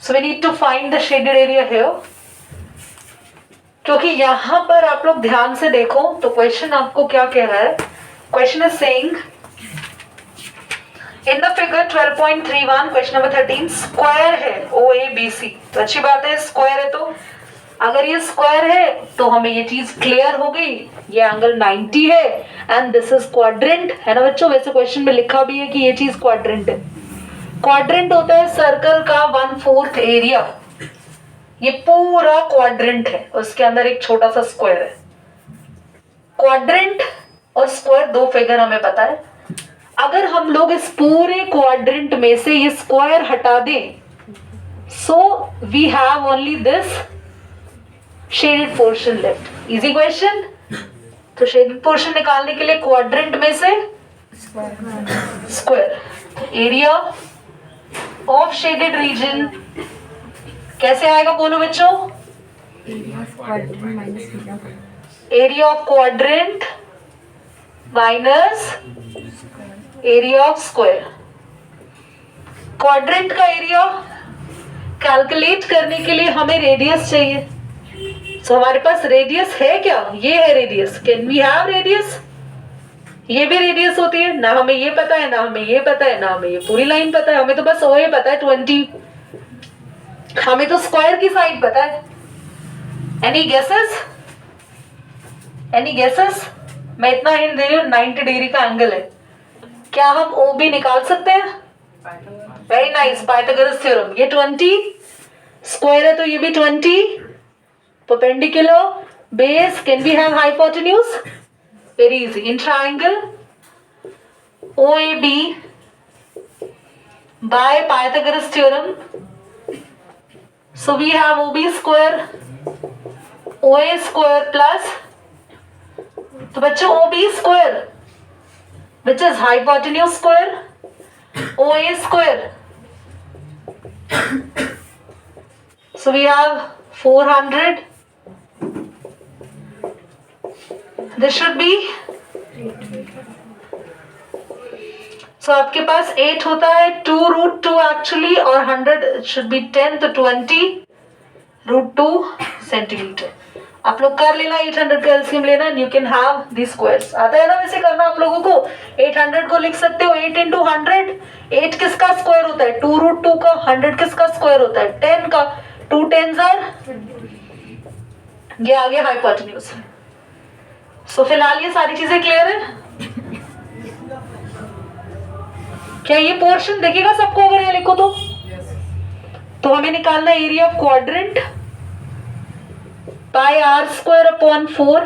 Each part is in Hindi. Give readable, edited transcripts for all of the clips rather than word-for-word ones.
So we need to find the shaded area here. क्योंकि यहाँ पर आप लोग ध्यान से देखो तो क्वेश्चन आपको क्या कह रहा है. Question is saying in the figure 12.31 question number 13 square है OABC. तो अच्छी बात है, स्क्वायर है तो अगर ये स्क्वायर है तो हमें ये चीज क्लियर हो गई. ये एंगल 90 है एंड दिस इज क्वाड्रेंट है ना बच्चों. वैसे क्वेश्चन में लिखा भी है कि ये चीज क्वाड्रेंट है. क्वाड्रेंट होता है सर्कल का 1/4 एरिया. ये पूरा क्वाड्रेंट है, उसके अंदर एक छोटा सा स्क्वायर है. क्वाड्रेंट और स्क्वायर दो फिगर हमें पता है. अगर हम लोग इस पूरे क्वाड्रेंट में से ये स्क्वायर हटा दें so we have only this shaded portion left. Easy question. तो शेडेड पोर्शन निकालने के लिए क्वाड्रेंट में से square. Area of shaded region कैसे आएगा बोलो बच्चों. Area of quadrant minus area of square. Quadrant का एरिया कैलकुलेट करने के लिए हमें रेडियस चाहिए. सो हमारे पास रेडियस है क्या. ये है radius. Can we have radius. ये भी रेडियस होती है ना. हमें ये पता है ना हमें ये पता है ना हमें ये पूरी लाइन पता है. हमें तो बस OA पता है 20. हमें तो स्क्वायर की साइड पता है. Any guesses. Any guesses. मैं इतना हिंट दे रही हूँ 90 डिग्री का एंगल है. क्या हम OB निकाल सकते हैं. Very nice. Pythagoras theorem. ये 20 स्क्वायर है तो ये भी 20. Perpendicular base. Can we have hypotenuse. Very easy. In triangle OAB by Pythagoras theorem. So we have OB square OA square plus तो बच्चों OB square which is hypotenuse square OA square. So we have 400. This should be so आपके पास 8 होता है 2√2 एक्चुअली और 100 शुड बी 10 तो 20√2 सेंटीमीटर. आप लोग कर लेना. 800 का एलसीएम लेना. You can have the squares. आता है ना वैसे करना आप लोगों को. 800 को लिख सकते हो 8 × 100. 8 किसका स्क्वायर होता है 2√2 का. 100 किसका स्क्वायर होता है 10 का. 2 10s आर ये आ गया हाइपोटेन्यूज. सो फिलहाल ये सारी चीजें क्लियर है. क्या ये पोर्शन देखिएगा सबको अगर ये लिखो तो हमें निकालना area of quadrant bye r²/4.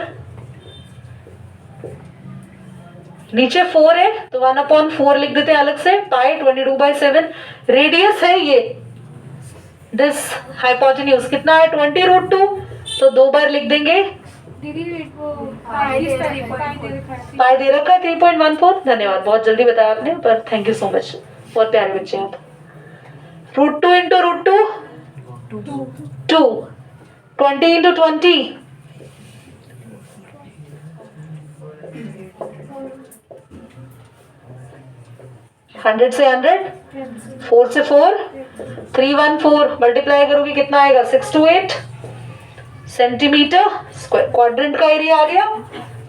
नीचे 4 है तो 1/4 लिख देते हैं अलग से. पाई 22/7 रेडियस है ये. दिस हाइपोटेन्यूज कितना है 20√2 तो 2 बार लिख देंगे. पाई दे रखा है 3.14. धन्यवाद. बहुत जल्दी बताया आपने पर थैंक यू सो मच. बहुत प्यारे बच्चे आप. √2 × √2 2 20 × 20 100 से 100 4 से 4 314 मल्टीप्लाई करोगे कितना आएगा 628 सेंटीमीटर स्क्वायर. क्वाड्रेंट का एरिया आ गया.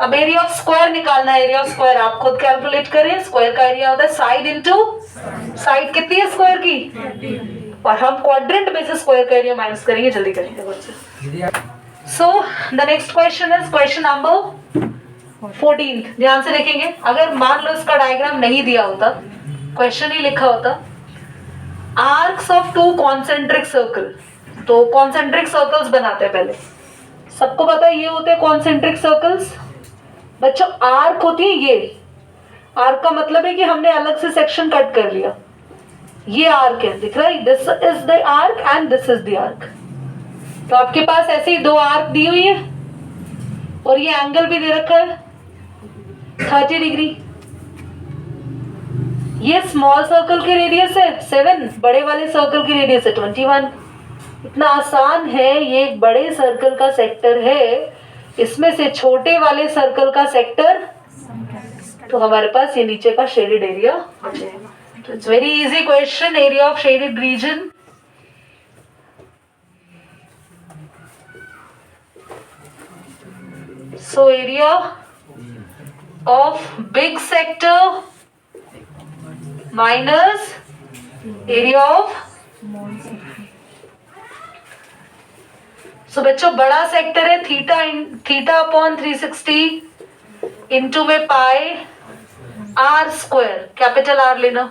अब एरिया ऑफ स्क्वायर निकालना है. एरिया ऑफ स्क्वायर आप खुद कैलकुलेट करें. स्क्वायर का एरिया होता है साइड इनटू साइड. कितनी है स्क्वायर की और हम क्वाड्रेंट में से स्क्वायर का एरिया माइनस करेंगे. जल्दी करेंगे बच्चे. So the next question is question number 14. ध्यान से देखेंगे. अगर मान लो इसका डायग्राम नहीं दिया होता क्वेश्चन ही लिखा होता आर्क्स ऑफ 2 कॉन्सेंट्रिक सर्कल. तो कॉन्सेंट्रिक सर्कल्स बनाते हैं पहले. सबको पता है ये होते हैं कॉन्सेंट्रिक सर्कल्स. बच्चों आर्क होती है ये. आर्क का मतलब है कि हमने अलग से सेक्शन कट कर लिया. ये आर्क है दिख रहा है. This is the arc and this is the arc. तो आपके पास ऐसे ही 2 आर्क दी हुई है और ये एंगल भी दे रखा है 30 डिग्री. ये स्मॉल सर्कल की रेडियस है 7. बड़े वाले सर्कल की रेडियस है 21. इतना आसान है. ये एक बड़े सर्कल का सेक्टर है. इसमें से छोटे वाले सर्कल का सेक्टर तो हमारे पास ये नीचे का शेडेड एरिया हो जाएगा. It's very easy question. Area of shaded region. So area of big sector minus area of बच्चों बड़ा सेक्टर है थीटा अपॉन 360 इंटू में पाई आर स्क्वायर, कैपिटल आर लेना,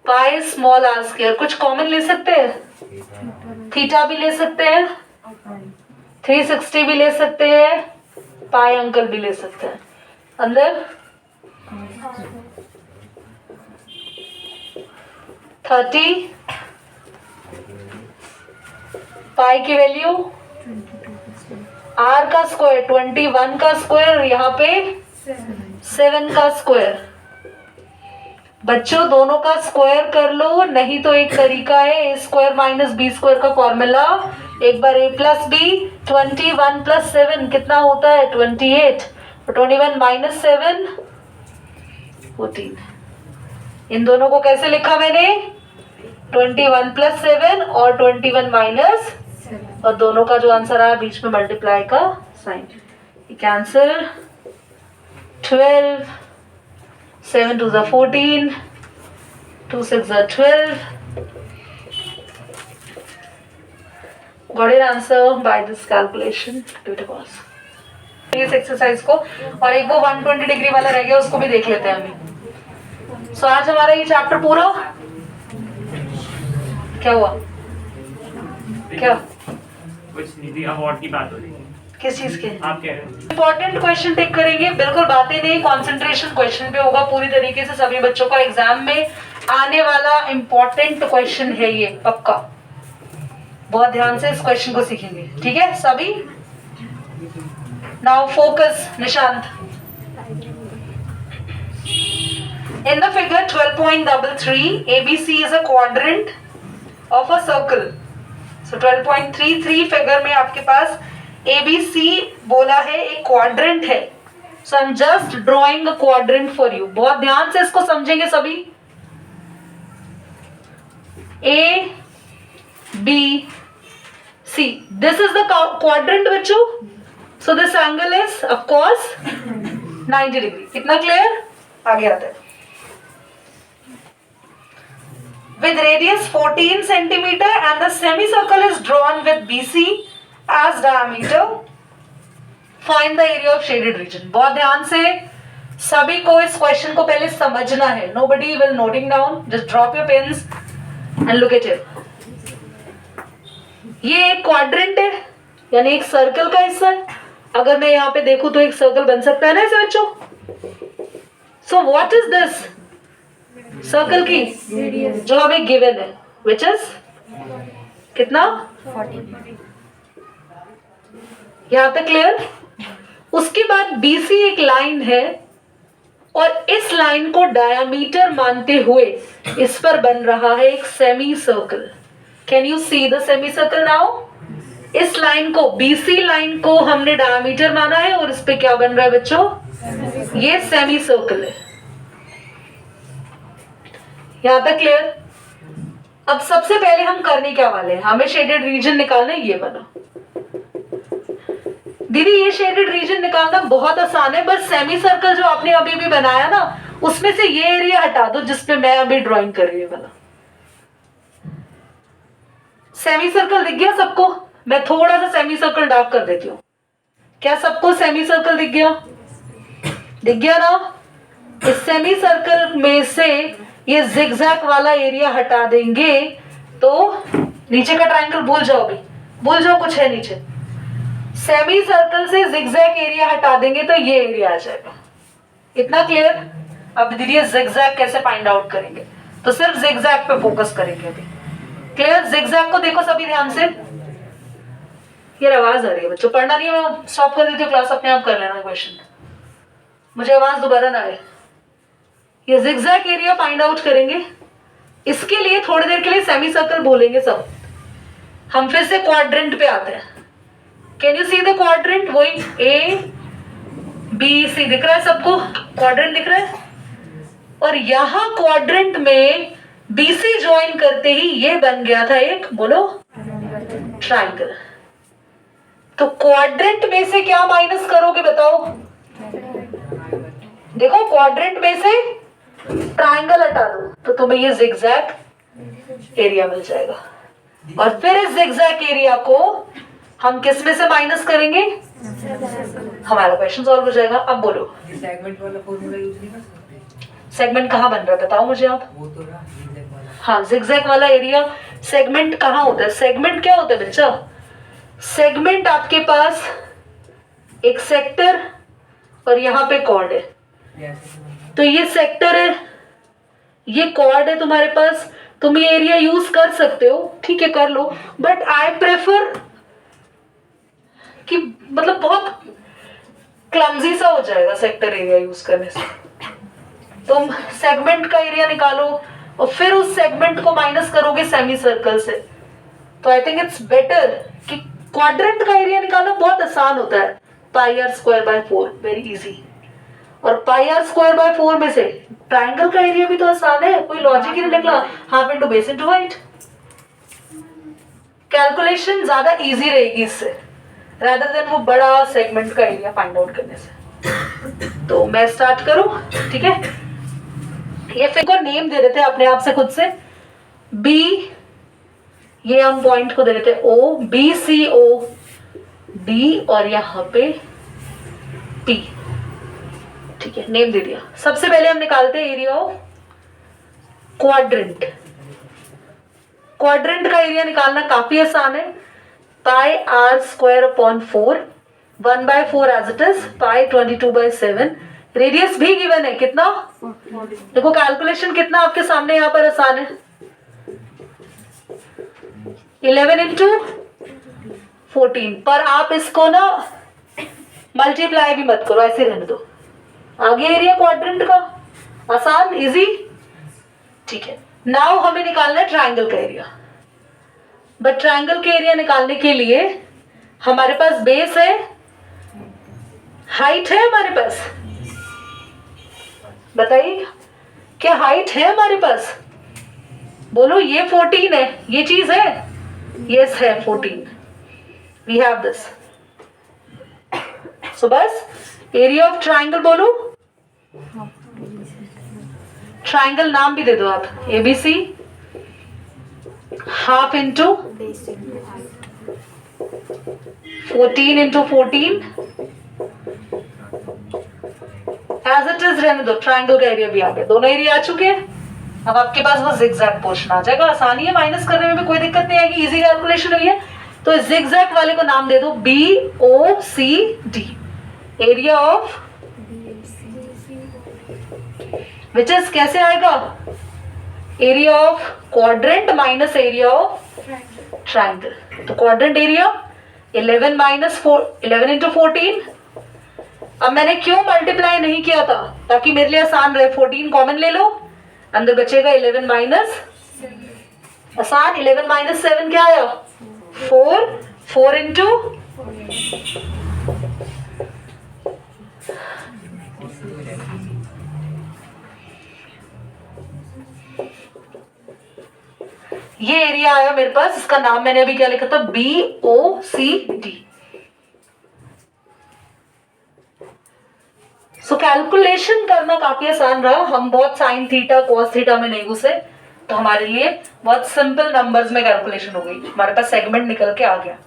पाई स्मॉल आर स्क्वायर। कुछ कॉमन ले सकते हैं, थीटा भी ले सकते हैं, 360 भी ले सकते हैं, पाई अंकल भी ले सकते हैं। अंदर 30 पाई की वैल्यू आर का स्क्वायर 21 का स्क्वायर, यहाँ पे 7 का स्क्वायर। बच्चों दोनों का स्क्वायर कर लो, नहीं तो एक तरीका है ए स्क्वायर माइनस बी स्क्वायर का फॉर्मूला। एक बार a प्लस बी, 21 प्लस 7 कितना होता है 28, 21 माइनस 7 14। इन दोनों को कैसे लिखा मैंने, 21 प्लस 7 और 21 माइनस, और दोनों का जो आंसर आया बीच में मल्टीप्लाई का sign. Cancel, 12, 7 2 14, 2 6 12। Got an answer by this calculation due to cos। इस एक्सरसाइज को, और एक वो 120 डिग्री वाला रह गया, उसको भी देख लेते हैं अभी। सो आज हमारा ये चैप्टर पूरा क्या हुआ, क्या कुछ निधि अवार्ड की बात हो रही है, किस चीज के, आप कह रहे हैं इंपॉर्टेंट क्वेश्चन टिक करेंगे, बिल्कुल बातें नहीं, कंसंट्रेशन क्वेश्चन पे होगा पूरी तरीके से। सभी बच्चों का एग्जाम में आने वाला इंपॉर्टेंट क्वेश्चन है ये, पक्का बहुत ध्यान से इस क्वेश्चन को सीखेंगे, ठीक है सभी। Now focus Nishant. In the figure 12.33, ABC is a quadrant of a circle. So 12.33 figure में आपके पास ABC बोला है, एक क्वाड्रेंट है। So I'm just drawing a quadrant for you. बहुत ध्यान से इसको समझेंगे सभी। A, B, C. This is the quadrant बच्चों. So this angle is of course 90 degree. कितना क्लियर? आगे आते हैं। With radius 14 centimeter and the semicircle is drawn with BC as diameter. Find the area of shaded region. बहुत ध्यान से सभी को इस क्वेश्चन को पहले समझना है। Nobody will noting down. Just drop your pens and look at it. ये एक क्वाड्रेंट है, यानी एक सर्कल का हिस्सा है। अगर मैं यहाँ पे देखूं तो एक सर्कल बन सकता है ना ऐसे बच्चों। So what is this? Circle की जो हमें गिवन है, विच इज कितना 40। यहां तक क्लियर। उसके बाद BC एक लाइन है, और इस लाइन को डायामीटर मानते हुए इस पर बन रहा है एक semi circle. Can you see the semi circle now? इस लाइन को, BC लाइन को हमने डायामीटर माना है, और इस पे क्या बन रहा है बच्चों, ये सेमी सर्कल है। यहां तक क्लियर। अब सबसे पहले हम करने क्या वाले हैं, हमें शेडेड रीजन निकालना है, ये बना। दीदी ये शेडेड रीजन निकालना बहुत आसान है, बस सेमी सर्कल जो आपने अभी भी बनाया ना, उसमें से ये एरिया हटा दो जिसपे मैं अभी ड्राइंग कर रही हूँ वाला। सेमी सर्कल दिख गया सबको? मैं थोड़ा सा सेमी सर्कल डार्क कर देती हूँ। क्या सबको सेमी सर्कल दिख गया? दिख गया ना? इस सेमी सर्कल में से ये जिगजैग वाला एरिया हटा देंगे तो नीचे का ट्रायंगल भूल जाओ, भी भूल जाओ, कुछ है नीचे। सेमी सर्कल से जिगजैग एरिया हटा देंगे तो ये एरिया आ जाएगा। इतना क्लियर? अब दीदी जिगजैग कैसे फाइंड आउट करेंगे, तो सिर्फ जिगजैग पे फोकस करेंगे अभी। क्लियर? जिगजैग को देखो सभी ध्यान से। ये आवाज आ रही है बच्चों, पढ़ना नहीं है, मैं स्टॉप कर देती हूँ क्लास, अपने आप कर लेना क्वेश्चन, मुझे आवाज दोबारा ना आए। ये जिगजैग एरिया फाइंड आउट करेंगे, इसके लिए थोड़ी देर के लिए सेमी सर्कल बोलेंगे सब। हम फिर से क्वाड्रेंट पे आते हैं। Can you see the quadrant? वही A B C दिख रहा है सबको, क्वाड्रेंट दिख रहा है। और यहां क्वाड्रेंट में BC ज्वाइन करते ही ये बन गया था एक, बोलो, ट्राइंगल। तो क्वाड्रेंट में से क्या माइनस करोगे बताओ? देखो क्वाड्रेंट में से ट्राइंगल हटा दो तो तुम्हें ये जिगजैग एरिया मिल जाएगा। और फिर इस जिगजैग एरिया को हम किस में से माइनस करेंगे? हमारा क्वेश्चन सॉल्व हो जाएगा। अब बोलो सेगमेंट वाला फॉर्मूला यूज नहीं कर सकते? सेगमेंट कहाँ बन रहा है बताओ मुझे आप। वो तो रहा zigzag वाला। हाँ, जिगजैग वाला एरिया। सेगमेंट कहाँ होता है? सेगमेंट क्या होता है बच्चा? सेगमेंट आपके पास एक सेक्टर और यहाँ पे कॉर्ड है। तो ये सेक्टर है, ये कॉर्ड है तुम्हारे पास, तुम ये एरिया यूज कर सकते हो, ठीक है कर लो, बट आई प्रेफर कि मतलब बहुत क्लमजी सा हो जाएगा सेक्टर एरिया यूज करने से। तुम सेगमेंट का एरिया निकालो और फिर उस सेगमेंट को माइनस करोगे सेमी सर्कल से। तो आई थिंक इट्स बेटर कि क्वाड्रेंट का एरिया निकालो, बहुत आसान होता है। πr²/4 very easy. और πr²/4 में से ट्राइंगल का एरिया भी तो आसान है, कोई लॉजिक ही नहीं निकला। Half into base into height. Calculation ज्यादा इजी रहेगी इससे rather than वो बड़ा सेगमेंट का एरिया फाइंड आउट करने से। तो मैं स्टार्ट करूं, ठीक है? ये फिर को नेम दे देते हैं अपने आप से खुद से। बी, ये हम पॉइंट को दे देते हैं O, BCO D और यहाँ पे P, ठीक है, नेम दे दिया। सबसे पहले हम निकालते हैं एरिया ऑफ क्वाड्रेंट। क्वाड्रेंट का एरिया निकालना काफी आसान है। πr²/4 1/4 as it is, π22/7। Radius भी गिवन है, कितना? देखो कैलकुलेशन कितना आपके सामने यहाँ पर आसान है। 11 इंटू 14। पर आप इसको ना मल्टीप्लाई भी मत करो, ऐसे रहने दो। आगे एरिया क्वाड्रेंट का आसान, इजी, ठीक है। नाउ हमें निकालना है ट्राइंगल का एरिया। बट ट्राइंगल के एरिया निकालने के लिए हमारे पास बेस है, हाइट है हमारे पास, बताइए क्या हाइट है हमारे पास? बोलो ये 14 है, ये चीज है, यस है 14, वी हैव दिस। सो बस एरिया ऑफ ट्राइंगल बोलो, ट्राइंगल नाम भी दे दो आप, ABC, half into 14 into 14 as it is रहने दो। ट्राइंगल का एरिया भी आ गया, दोनों एरिया आ चुके हैं। अब आपके पास वो जिगजैग पोर्शन आ जाएगा। आसानी है, माइनस करने में भी कोई दिक्कत नहीं आएगी, इजी कैलकुलेशन हुई है। तो जिगजैग वाले को नाम दे दो BOCD, area of which is कैसे आएगा? Area of quadrant minus area of triangle. तो क्वाड्रेंट एरिया 11 इंटू 14। अब मैंने क्यों मल्टीप्लाई नहीं किया था? ताकि मेरे लिए आसान रहे। 14 कॉमन ले लो, अंदर बचेगा 11 माइनस, आसान। 11 माइनस 7 क्या आया? 4। 4 इंटू ये एरिया आया मेरे पास। इसका नाम मैंने अभी क्या लिखा था? BOCD। सो कैलकुलेशन करना काफी आसान रहा। हम बहुत साइन थीटा कॉस थीटा में नहीं घुसे, तो हमारे लिए बहुत सिंपल नंबर्स में कैलकुलेशन हो गई। हमारे पास सेगमेंट निकल के आ गया।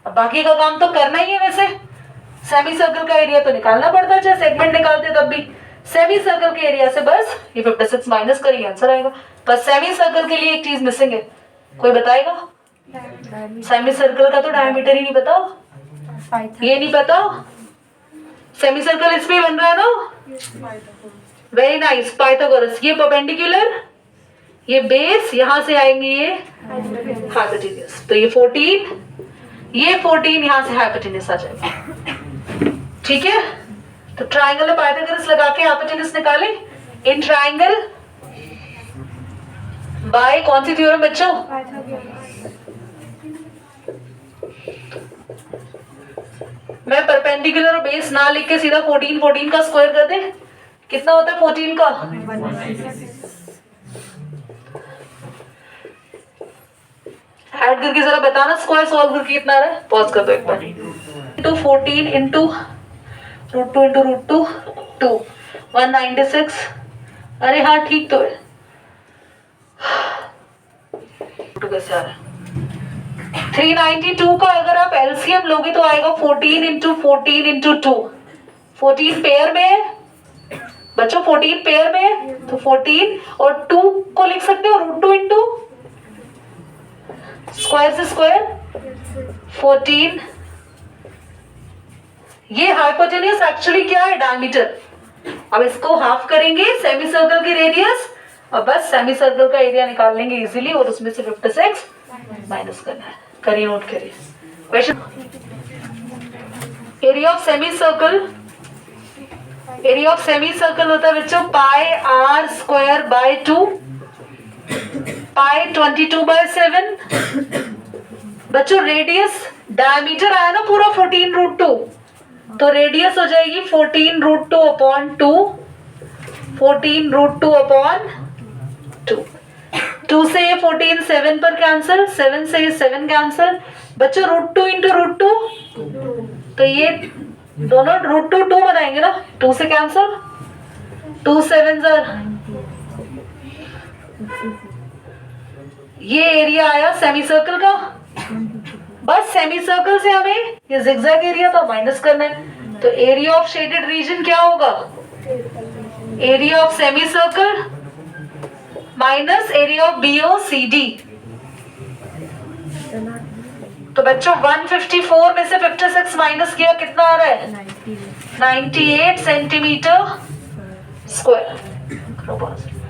अब बाकी का काम तो करना ही है। वैसे सेमी सर्कल का एरिया तो निकालना पड़ता है, चाहे सेगमेंट निकालते तब भी। सेमी सर्कल के एरिया से बस ये 56 माइनस करिए, आंसर आएगा। पर सेमी सर्कल के लिए एक चीज मिसिंग है, कोई बताएगा? सेमी सर्कल का तो डायमीटर ही नहीं पता, ये नहीं पता। सेमी सर्कल इसमें बन रहा है ना, वेरी नाइस, पाइथागोरस। ये परपेंडिकुलर, ये बेस, यहां से आएंगे ये हाइपोटेन्यूज। तो ये 14, ये 14 यहां से हाइपोटेन्यूज आ जाएगा, ठीक है। तो ट्राइंगल में पाइथागोरस लगा के हाइपोटेन्यूज निकाले। इन ट्राइंगल बाय कौन सी थ्योरम बच्चों? मैं परपेंडिकुलर और बेस ना लिख के सीधा 14 14 का स्क्वायर कर दे, कितना होता है 14 का? 196। ऐड करके जरा बताना स्क्वायर सॉल्व करके कितना आ रहा है। पॉज कर दो एक बार। Into 14 into root 2 into root 2 2 196। अरे हाँ ठीक तो है। टू कैसे आ रहा है? 392 का अगर आप एलसीएम लोगे तो आएगा 14 इंटू 14 इंटू 2। 14 पेयर में है बच्चों, 14 पेयर में है तो 14 और 2 को लिख सकते हो रूट 2 इंटू स्क्वायर से स्क्वायर 14। ये हाइपोटेन्यूज एक्चुअली क्या है? डायमीटर। अब इसको हाफ करेंगे सेमी सर्कल की रेडियस और बस सेमी सर्कल का एरिया निकाल लेंगे इजीली और उसमें से 56 माइनस करना है। करिए, नोट करिए question. Area of semi circle, area of semi circle होता है बच्चों पाई आर स्क्वायर बाय 2, पाई 22/7। बच्चों रेडियस डायमीटर आया ना पूरा 14 रूट 2, तो रेडियस हो जाएगी 14 रूट 2 अपॉन 2, 14 रूट 2 अपॉन 2। 2 से ये 14 7 पर कैंसिल, 7 से ये 7 कैंसिल। बच्चों रूट 2 इंटू रूट 2 तो ये दोनों रूट 2 2 बनाएंगे ना, 2 से कैंसिल, 2 7 ये एरिया आया सेमी सर्कल का। बस सेमी सर्कल से हमें ये जिगजैग एरिया था माइनस करना है, तो एरिया ऑफ शेडेड रीजन क्या होगा? Area of semi circle minus area of BOCD। तो बच्चों 154 में से 56 माइनस किया कितना आ रहा है? 98 सेंटीमीटर स्क्वायर।